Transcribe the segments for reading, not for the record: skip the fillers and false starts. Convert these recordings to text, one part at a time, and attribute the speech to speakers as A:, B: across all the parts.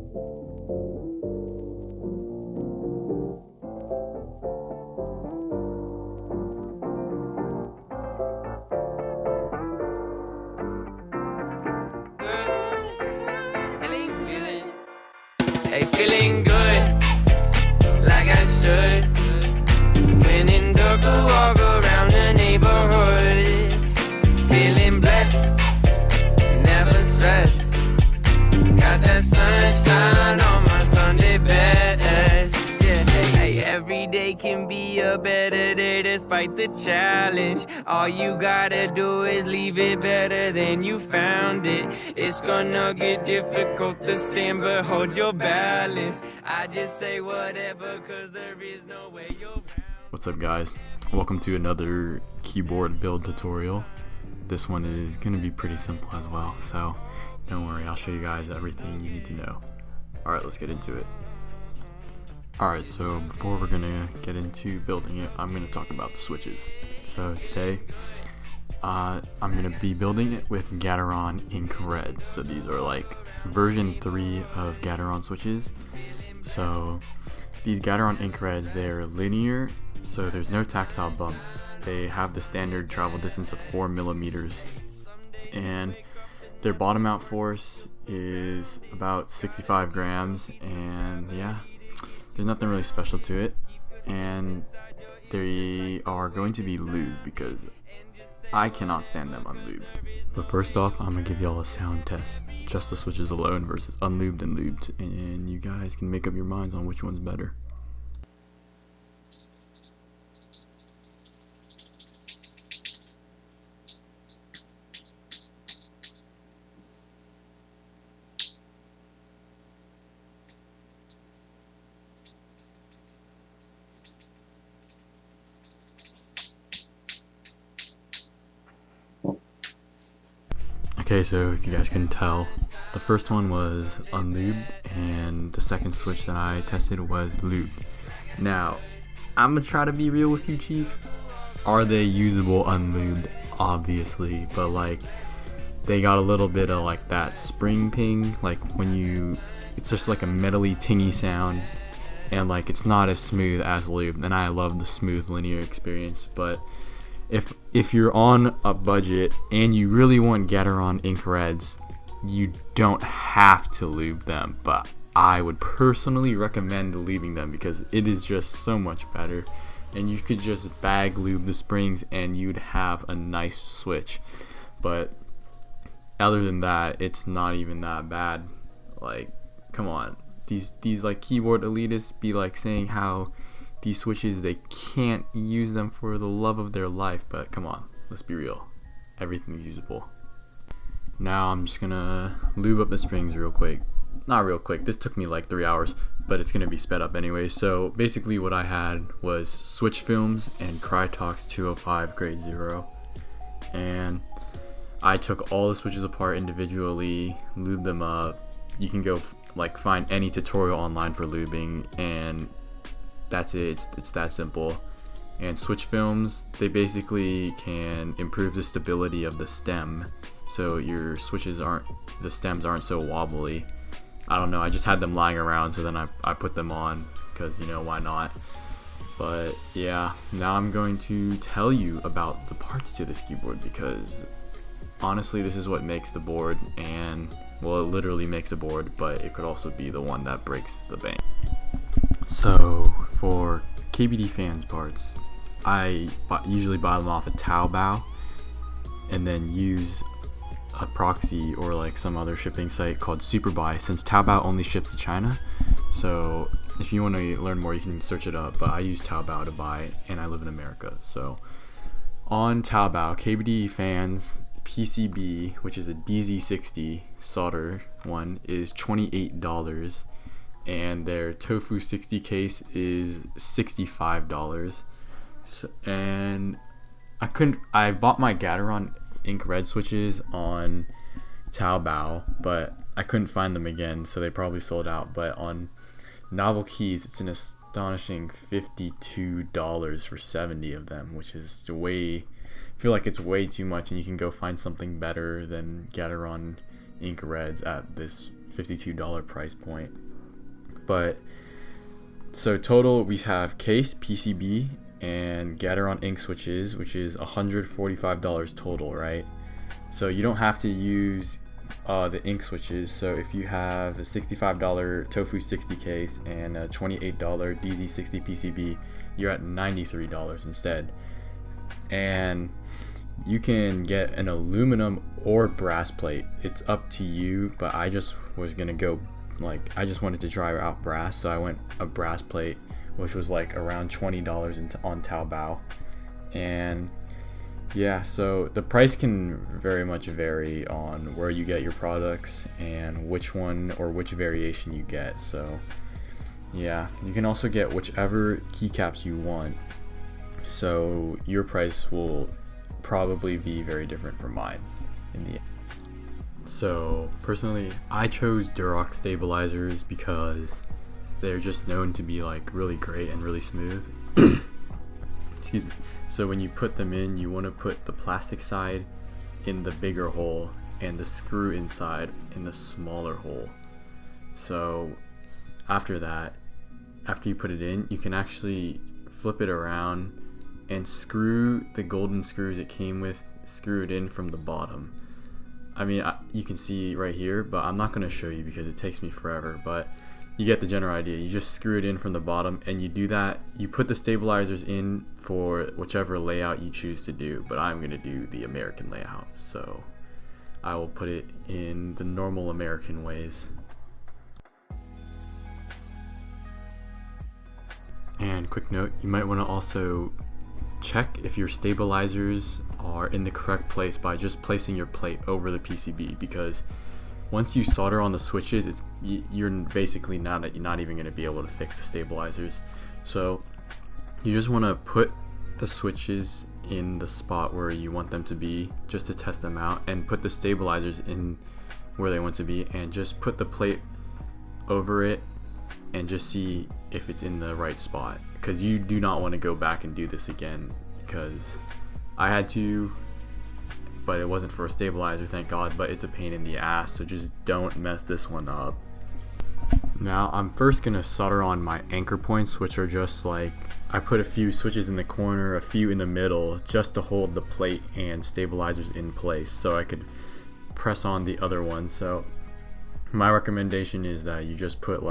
A: Hey, feeling good, like I should. When in dark, I walk around the neighborhood. Feeling blessed, never stressed. Got that sunshine on my Sunday best. Yeah, hey, every day can be a better day despite the challenge. All you gotta do is leave it better than you found it. It's gonna get difficult to stand, but hold your balance. I just say whatever, cause there is no way you're round.
B: What's up, guys? Welcome to another keyboard build tutorial. This one is gonna be pretty simple as well, so don't worry, I'll show you guys everything you need to know. Alright, let's get into it. Alright, so before we're gonna get into building it, I'm gonna talk about the switches. So today, I'm gonna be building it with Gateron Ink Reds. So these are like version 3 of Gateron switches. So these Gateron Ink Reds, they're linear, so there's no tactile bump. They have the standard travel distance of 4 millimeters, and their bottom out force is about 65 grams, and yeah, there's nothing really special to it. And they are going to be lubed because I cannot stand them unlubed. But first off, I'm gonna give y'all a sound test, just the switches alone versus unlubed and lubed, and you guys can make up your minds on which one's better. Okay, so if you guys couldn't tell, the first one was unlubed, and the second switch that I tested was lubed. Now, I'm gonna try to be real with you, Chief. Are they usable unlubed? Obviously, but like, they got a little bit of like that spring ping, like when you, it's just like a metally tingy sound, and like it's not as smooth as lubed, and I love the smooth linear experience. But if you're on a budget and you really want Gateron Ink Reds, you don't have to lube them, but I would personally recommend lubing them because it is just so much better, and you could just bag lube the springs and you'd have a nice switch. But other than that, it's not even that bad. Like, come on, these like keyboard elitists be like saying how these switches, they can't use them for the love of their life, but come on, let's be real, everything's usable. Now I'm just gonna lube up the springs real quick. Not real quick, this took me like 3 hours, but it's gonna be sped up anyway. So basically what I had was switch films and Crytox 205 grade 0, and I took all the switches apart individually, lubed them up. You can go like find any tutorial online for lubing, and that's it. It's that simple. And switch films, they basically can improve the stability of the stem, so your switches the stems aren't so wobbly. I don't know, I just had them lying around, so then I put them on because, you know, why not. But yeah, now I'm going to tell you about the parts to this keyboard, because honestly this is what makes the board, and well, it literally makes the board, but it could also be the one that breaks the bank. So for KBD fans parts, I usually buy them off of Taobao and then use a proxy or like some other shipping site called Superbuy, since Taobao only ships to China. So if you want to learn more, you can search it up, but I use Taobao to buy, and I live in America. So on Taobao, KBD fans PCB, which is a DZ60 solder one, is $28, and their TOFU60 case is $65. So, and I bought my Gateron Ink Red switches on Taobao, but I couldn't find them again, so they probably sold out. But on Novel Keys, it's an astonishing $52 for 70 of them, which is I feel like it's way too much, and you can go find something better than Gateron Ink Reds at this $52 price point. But so total we have case, PCB, and Gateron ink switches, which is $145 total, right? So you don't have to use the ink switches. So if you have a $65 TOFU60 case and a $28 DZ60 PCB, you're at $93 instead. And you can get an aluminum or brass plate. It's up to you, but I just was gonna go I just wanted to try out brass, so I went a brass plate, which was like around $20 on Taobao. And yeah, so the price can very much vary on where you get your products and which one or which variation you get. So yeah, you can also get whichever keycaps you want, so your price will probably be very different from mine in the end. So personally, I chose Durox stabilizers because they're just known to be like really great and really smooth. Excuse me. So when you put them in, you want to put the plastic side in the bigger hole and the screw inside in the smaller hole. So after that, after you put it in, you can actually flip it around and screw the golden screws it came with, screw it in from the bottom. I mean, you can see right here, but I'm not going to show you because it takes me forever, but you get the general idea. You just screw it in from the bottom, and you do that. You put the stabilizers in for whichever layout you choose to do, but I'm going to do the American layout, so I will put it in the normal American ways. And quick note, you might want to also check if your stabilizers are in the correct place by just placing your plate over the PCB, because once you solder on the switches, you're basically not even going to be able to fix the stabilizers. So you just want to put the switches in the spot where you want them to be just to test them out, and put the stabilizers in where they want to be, and just put the plate over it and just see if it's in the right spot, because you do not want to go back and do this again, because I had to, but it wasn't for a stabilizer, thank God, but it's a pain in the ass, so just don't mess this one up. Now I'm first gonna solder on my anchor points, which are just like, I put a few switches in the corner, a few in the middle, just to hold the plate and stabilizers in place so I could press on the other ones. So my recommendation is that you just put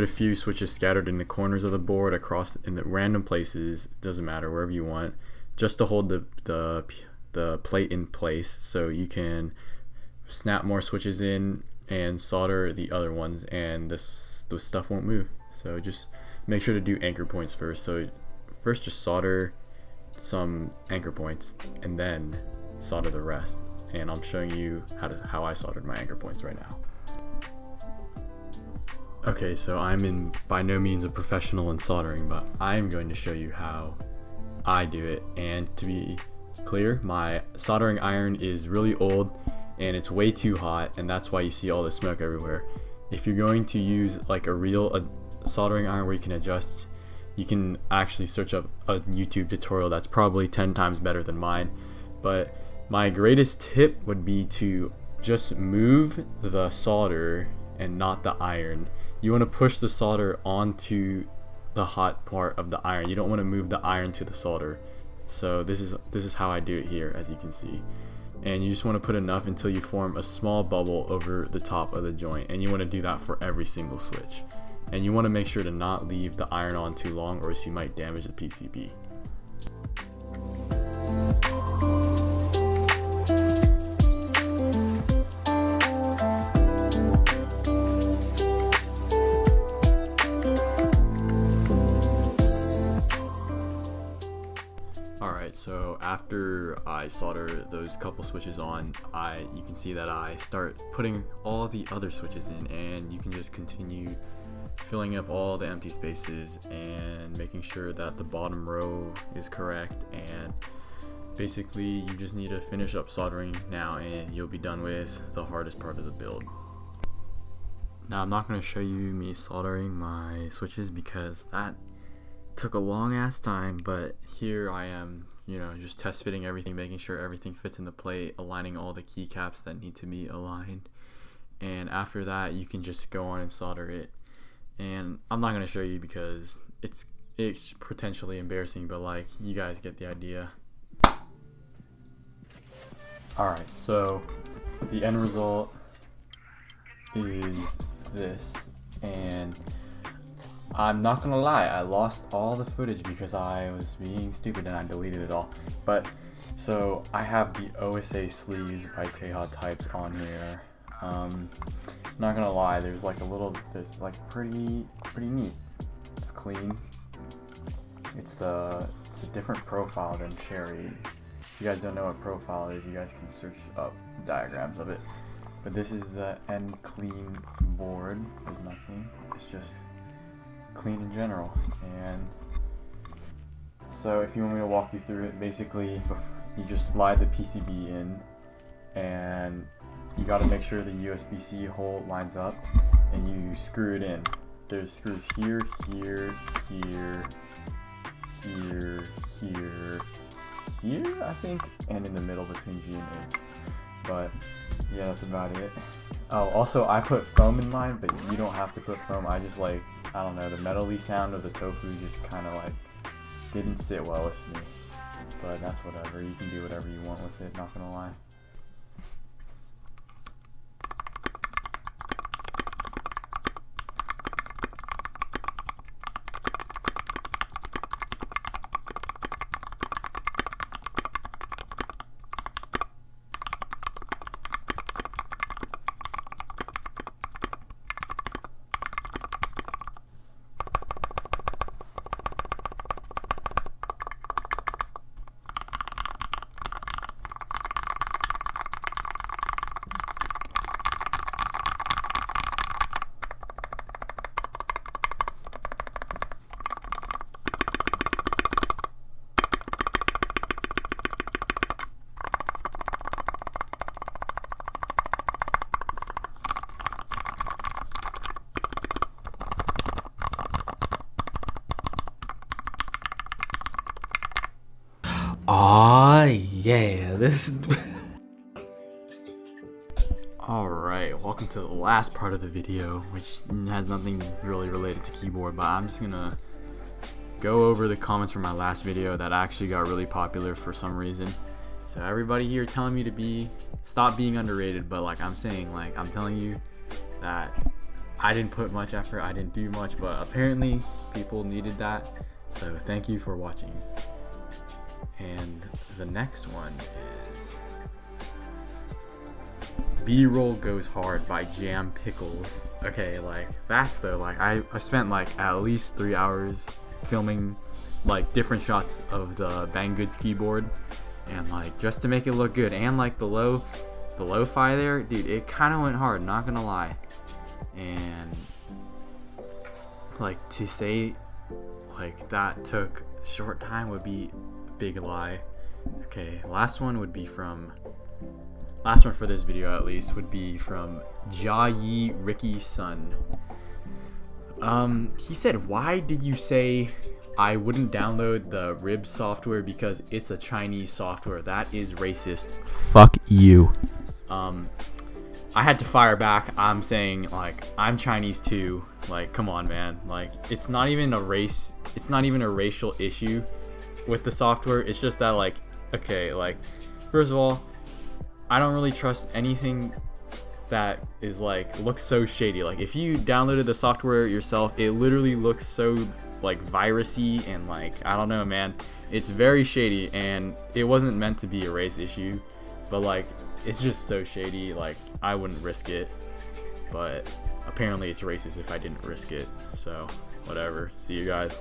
B: a few switches scattered in the corners of the board, across in the random places, doesn't matter, wherever you want, just to hold the plate in place, so you can snap more switches in and solder the other ones, and the stuff won't move. So just make sure to do anchor points first. So first just solder some anchor points and then solder the rest, and I'm showing you how I soldered my anchor points right now. Okay, so I'm by no means a professional in soldering, but I'm going to show you how I do it. And to be clear, my soldering iron is really old and it's way too hot, and that's why you see all the smoke everywhere. If you're going to use like a real soldering iron where you can adjust, you can actually search up a YouTube tutorial that's probably 10 times better than mine. But my greatest tip would be to just move the solder and not the iron. You want to push the solder onto the hot part of the iron. You don't want to move the iron to the solder. So this is how I do it here, as you can see. And you just want to put enough until you form a small bubble over the top of the joint, and you want to do that for every single switch. And you want to make sure to not leave the iron on too long, or else you might damage the PCB. So after I solder those couple switches on, you can see that I start putting all the other switches in, and you can just continue filling up all the empty spaces and making sure that the bottom row is correct. And basically you just need to finish up soldering now, and you'll be done with the hardest part of the build. Now I'm not going to show you me soldering my switches because that took a long ass time, but here I am, just test fitting everything, making sure everything fits in the plate, aligning all the keycaps that need to be aligned, and after that you can just go on and solder it. And I'm not going to show you because it's potentially embarrassing, but like, you guys get the idea. Alright, so the end result is this, and I'm not gonna lie, I lost all the footage because I was being stupid and I deleted it all. But so I have the OSA sleeves by TaehaTypes on here. Not gonna lie, there's like pretty neat. It's clean. It's a different profile than Cherry. If you guys don't know what profile is, you guys can search up diagrams of it. But this is the end clean board. There's nothing. It's just clean in general. And so if you want me to walk you through it, basically you just slide the PCB in, and you got to make sure the USB-C hole lines up, and you screw it in. There's screws here, here, here, here, here, I think, and in the middle between G and H. But yeah, that's about it. Oh, also I put foam in mine, but you don't have to put foam. I just I don't know, the metally sound of the tofu just kind of didn't sit well with me. But that's whatever. You can do whatever you want with it, not gonna lie.
C: Aw, yeah, this
B: Alright, welcome to the last part of the video, which has nothing really related to keyboard, but I'm just gonna go over the comments from my last video that actually got really popular for some reason. So everybody here telling me to stop being underrated, but I'm saying, I'm telling you that I didn't put much effort, I didn't do much, but apparently people needed that, so thank you for watching. And the next one is B-roll goes hard by Jam Pickles. Okay, that's though, I spent at least 3 hours filming different shots of the Banggood's keyboard, and just to make it look good, and the lo-fi there, dude, it kind of went hard, not gonna lie. And to say that took a short time would be big lie. Okay, last one for this video at least would be from Jayi Ricky Sun. He said, why did you say I wouldn't download the Rib software because it's a Chinese software? That is racist. Fuck you. I had to fire back. I'm saying I'm Chinese too. Come on, man. It's not even a racial issue with the software. It's just that okay, first of all, I don't really trust anything that is looks so shady. If you downloaded the software yourself, it literally looks so virusy, and I don't know, man, it's very shady, and it wasn't meant to be a race issue, but it's just so shady. I wouldn't risk it, but apparently it's racist if I didn't risk it, so whatever. See you guys.